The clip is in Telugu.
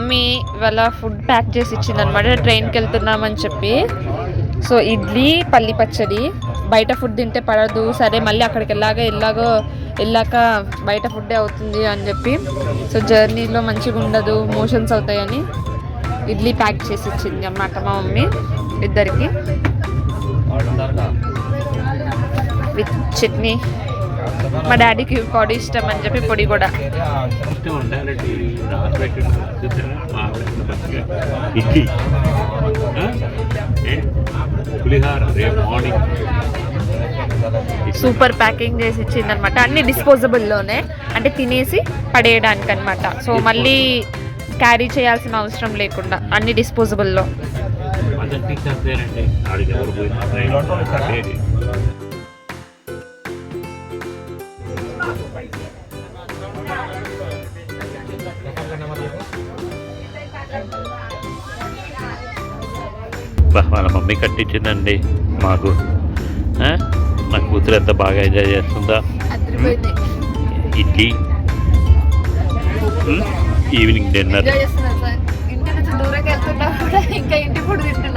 మమ్మీ ఇవాళ ఫుడ్ ప్యాక్ చేసి ఇచ్చింది అనమాట, ట్రైన్కి వెళ్తున్నామని చెప్పి. సో ఇడ్లీ పల్లి పచ్చడి, బయట ఫుడ్ తింటే పడదు, సరే మళ్ళీ అక్కడికి వెళ్ళాక బయట ఫుడ్డే అవుతుంది అని చెప్పి, సో జర్నీలో మంచిగా ఉండదు, మోషన్స్ అవుతాయని ఇడ్లీ ప్యాక్ చేసి ఇచ్చింది అన్నమాట మా మమ్మీ ఇద్దరికి, విత్ చట్నీ. మా డాడీకి పొడి ఇష్టం అని చెప్పి పొడి కూడా. సూపర్ ప్యాకింగ్ చేసి ఇచ్చింది అనమాట, అన్ని డిస్పోజబుల్లోనే, అంటే తినేసి పడేయడానికి అనమాట. సో మళ్ళీ క్యారీ చేయాల్సిన అవసరం లేకుండా అన్ని డిస్పోజబుల్లో. వాళ్ళ మమ్మీ కట్టించిందండి మాకు. నా కూతురు ఎంత బాగా ఎంజాయ్ చేస్తుందా. Idli, evening dinner. ఇంకా ఇంటి ఫుడ్ తింటున్నా.